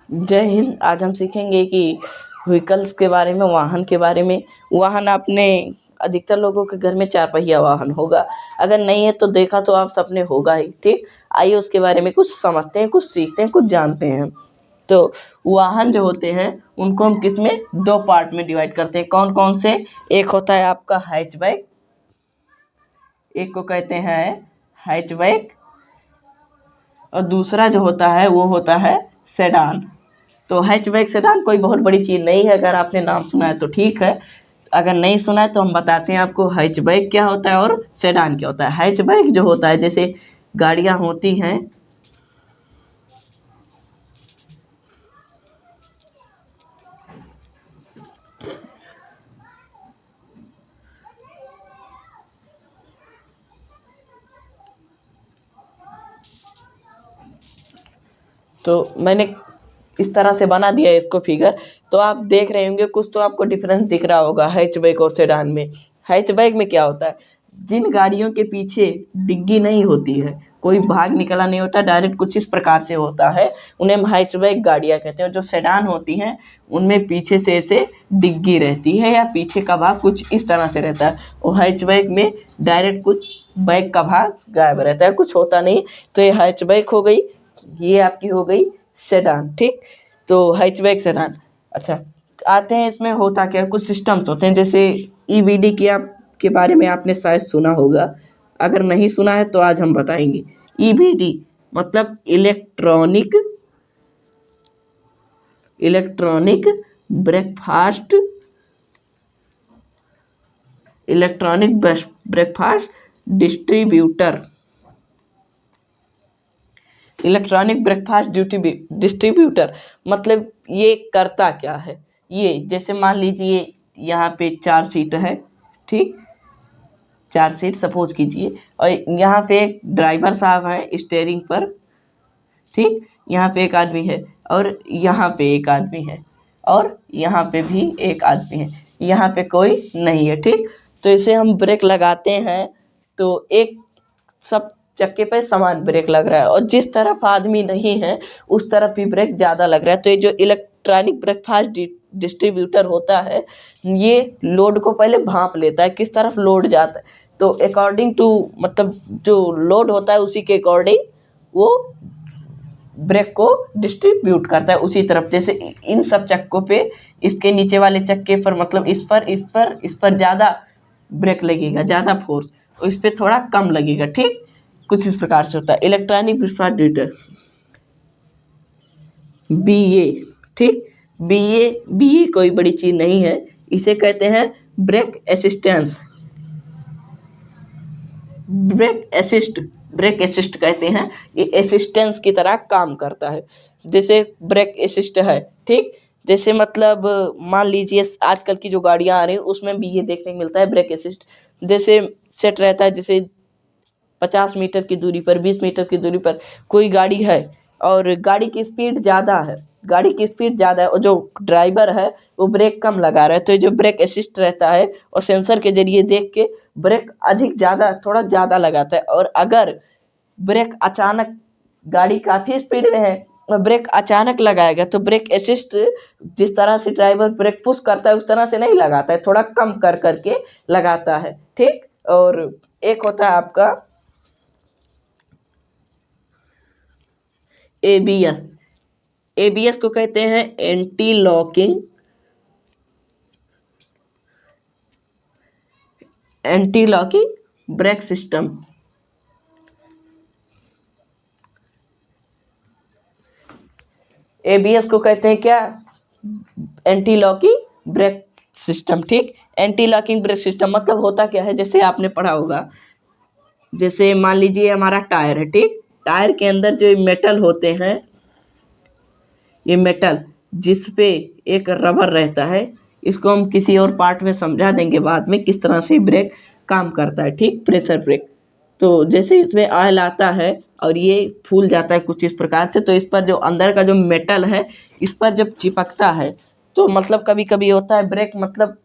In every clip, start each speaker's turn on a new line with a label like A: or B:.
A: जय हिंद। आज हम सीखेंगे कि व्हीकल्स के बारे में, वाहन के बारे में। वाहन आपने अधिकतर लोगों के घर में 4 पहिया वाहन होगा, अगर नहीं है तो देखा तो आप सबने होगा ही। ठीक, आइए उसके बारे में कुछ समझते हैं, कुछ सीखते हैं, कुछ जानते हैं। तो वाहन जो होते हैं उनको हम किस में 2 पार्ट में डिवाइड करते हैं। कौन कौन से? एक होता है आपका हैचबैक, एक को कहते हैं हैचबैक, और दूसरा जो होता है वो होता है सेडान। तो हैचबैक सेडान कोई बहुत बड़ी चीज़ नहीं है, अगर आपने नाम सुना है तो ठीक है, अगर नहीं सुना है तो हम बताते हैं आपको हैचबैक क्या होता है और सेडान क्या होता है। हैचबैक जो होता है, जैसे गाड़ियाँ होती हैं, तो मैंने इस तरह से बना दिया है इसको फिगर, तो आप देख रहे होंगे कुछ तो आपको डिफरेंस दिख रहा होगा हैचबैक और सेडान में। हैचबैक में क्या होता है, जिन गाड़ियों के पीछे डिग्गी नहीं होती है, कोई भाग निकला नहीं होता, डायरेक्ट कुछ इस प्रकार से होता है, उन्हें हम हैचबैक गाड़ियाँ कहते हैं। जो सेडान होती हैं उनमें पीछे से ऐसे डिग्गी रहती है या पीछे का भाग कुछ इस तरह से रहता है, और हैचबैक में डायरेक्ट कुछ बैक का भाग गायब रहता है, कुछ होता नहीं। तो ये हैचबैक हो गई, ये आपकी हो गई सेडान। ठीक, तो हैचबैक सेडान। अच्छा, आते हैं इसमें होता क्या है, कुछ सिस्टम्स होते हैं, जैसे ईवीडी की आप के बारे में आपने शायद सुना होगा, अगर नहीं सुना है तो आज हम बताएंगे। ईवीडी मतलब electronic breakfast breakfast distributor. Electronic breakfast distributor मतलब ये करता क्या है, ये जैसे मान लीजिए यहाँ पे 4 सीट है, ठीक, 4 सीट सपोज कीजिए, और यहाँ पे एक ड्राइवर साहब है स्टीयरिंग पर, ठीक, यहाँ पे एक आदमी है और यहाँ पे एक आदमी है और यहाँ पे भी एक आदमी है, यहाँ पे कोई नहीं है। ठीक, तो इसे हम ब्रेक लगाते हैं तो एक सब चक्के पे समान ब्रेक लग रहा है, और जिस तरफ आदमी नहीं है उस तरफ भी ब्रेक ज़्यादा लग रहा है। तो ये जो इलेक्ट्रॉनिक ब्रेकफास्ट डिस्ट्रीब्यूटर होता है, ये लोड को पहले भांप लेता है किस तरफ लोड जाता है, तो अकॉर्डिंग टू मतलब जो लोड होता है उसी के अकॉर्डिंग वो ब्रेक को डिस्ट्रीब्यूट करता है उसी तरफ। जैसे इन सब चक्कों पे, इसके नीचे वाले चक्के पर मतलब इस पर ज़्यादा ब्रेक लगेगा, ज़्यादा फोर्स, और इस पर थोड़ा कम लगेगा। ठीक, कुछ इस प्रकार से होता है इलेक्ट्रॉनिक डिस्ट्रीब्यूटर। बीए, ठीक, बीए कोई बड़ी चीज़ नहीं है, इसे कहते हैं ब्रेक असिस्ट कहते हैं। ये असिस्टेंस की तरह काम करता है, जैसे ब्रेक असिस्ट है। ठीक, जैसे मतलब मान लीजिए आजकल की जो गाड़ियाँ आ रही हैं उसमें भी ये देखने को मिलता है ब्रेक असिस्ट, जैसे सेट रहता है, जैसे 50 मीटर की दूरी पर, 20 मीटर की दूरी पर कोई गाड़ी है और गाड़ी की स्पीड ज़्यादा है और जो ड्राइवर है वो ब्रेक कम लगा रहा है, तो ये जो ब्रेक असिस्ट रहता है और सेंसर के जरिए देख के ब्रेक थोड़ा ज़्यादा लगाता है। और अगर ब्रेक अचानक, गाड़ी काफ़ी स्पीड में है और ब्रेक अचानक लगाएगा तो ब्रेक असिस्ट जिस तरह से ड्राइवर ब्रेक पुश करता है उस तरह से नहीं लगाता है, थोड़ा कम कर करके लगाता है। ठीक, और एक होता है आपका एबीएस को कहते हैं anti locking brake system. ABS को कहते हैं क्या? Anti locking brake system. ठीक, एंटी लॉकिंग ब्रेक सिस्टम मतलब होता क्या है, जैसे आपने पढ़ा होगा, जैसे मान लीजिए हमारा टायर है, ठीक, टायर के अंदर जो मेटल होते हैं, ये मेटल जिस पे एक रबर रहता है, इसको हम किसी और पार्ट में समझा देंगे बाद में किस तरह से ब्रेक काम करता है। ठीक, प्रेशर ब्रेक। तो जैसे इसमें ऑयल आता है और ये फूल जाता है कुछ इस प्रकार से, तो इस पर जो अंदर का जो मेटल है इस पर जब चिपकता है तो मतलब कभी कभी होता है ब्रेक मतलब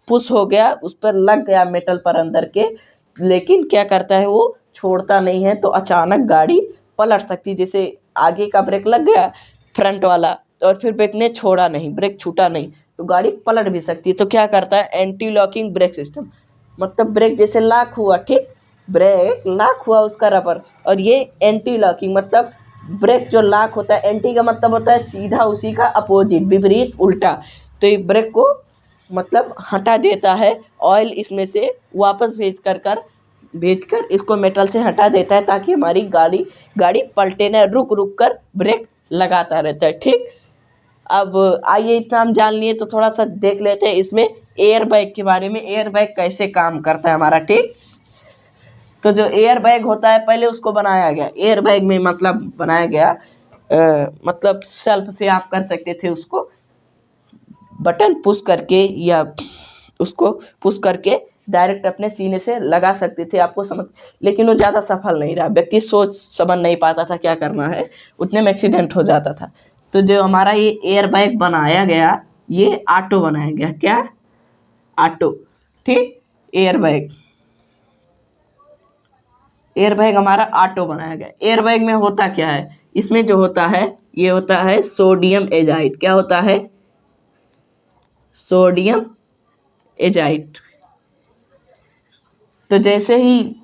A: पुश हो गया, उस पर लग गया मेटल पर अंदर के, लेकिन क्या करता है वो छोड़ता नहीं है, तो अचानक गाड़ी पलट सकती है। जैसे आगे का ब्रेक लग गया फ्रंट वाला, और फिर ब्रेक ने छोड़ा नहीं, ब्रेक छूटा नहीं, तो गाड़ी पलट भी सकती है। तो क्या करता है, एंटी लॉकिंग ब्रेक सिस्टम, मतलब ब्रेक जैसे लॉक हुआ, ठीक, ब्रेक लॉक हुआ उसका रबर, और ये एंटी लॉकिंग मतलब ब्रेक जो लॉक होता है, एंटी का मतलब होता है सीधा उसी का अपोजिट, विपरीत, उल्टा। तो ये ब्रेक को मतलब हटा देता है, ऑयल इसमें से वापस भेजकर इसको मेटल से हटा देता है, ताकि हमारी गाड़ी पलटे ना, रुक रुक कर ब्रेक लगाता रहता है, ठीक। अब आइए इतना हम जान लिए, तो थोड़ा सा देख लेते हैं इसमें एयर बैग के बारे में, एयर बैग कैसे काम करता है हमारा, ठीक। तो जो एयर बैग होता है, पहले उसको बनाया गया, एयर बैग में मतलब बनाया गया मतलब सेल्फ से आप कर सकते थे उसको, बटन पुश करके या उसको पुश करके डायरेक्ट अपने सीने से लगा सकते थे, आपको समझ। लेकिन वो ज़्यादा सफल नहीं रहा, व्यक्ति सोच समझ नहीं पाता था क्या करना है, उतने में एक्सीडेंट हो जाता था। तो जो हमारा ये एयर बैग बनाया गया, ये ऑटो बनाया गया, क्या, ऑटो, ठीक। एयर बैग हमारा ऑटो बनाया गया। एयर बैग में होता क्या है, इसमें जो होता है, ये होता है सोडियम एजाइड, क्या होता है, सोडियम एजाइड। तो जैसे ही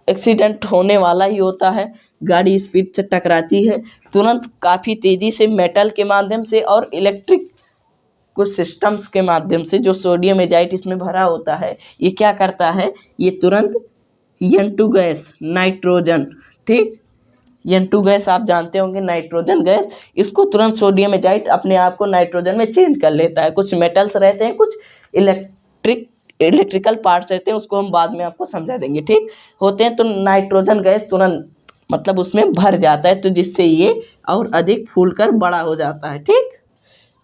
A: एक्सीडेंट होने वाला ही होता है, गाड़ी स्पीड से टकराती है, तुरंत काफ़ी तेज़ी से मेटल के माध्यम से और इलेक्ट्रिक कुछ सिस्टम्स के माध्यम से, जो सोडियम एजाइड इसमें भरा होता है, ये क्या करता है, ये तुरंत N2 गैस, नाइट्रोजन, ठीक, N2 गैस आप जानते होंगे, नाइट्रोजन गैस, इसको तुरंत सोडियम एजाइड अपने आप को नाइट्रोजन में चेंज कर लेता है। कुछ मेटल्स रहते हैं, कुछ इलेक्ट्रिकल पार्ट्स रहते हैं, उसको हम बाद में आपको समझा देंगे, ठीक, होते हैं। तो नाइट्रोजन गैस तुरंत मतलब उसमें भर जाता है, तो जिससे ये और अधिक फूलकर बड़ा हो जाता है, ठीक।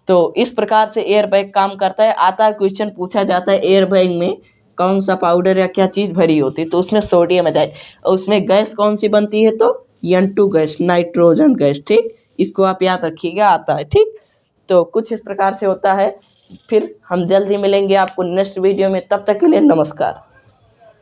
A: तो इस प्रकार से एयर बैग काम करता है। आता है क्वेश्चन, पूछा जाता है एयर बैग में कौन सा पाउडर या क्या चीज़ भरी होती है, तो उसमें सोडियम एजाइड, और उसमें गैस कौन सी बनती है, तो N2 गैस, नाइट्रोजन गैस, ठीक। इसको आप याद रखिएगा, आता है, ठीक। तो कुछ इस प्रकार से होता है। फिर हम जल्द ही मिलेंगे आपको नेक्स्ट वीडियो में, तब तक के लिए नमस्कार।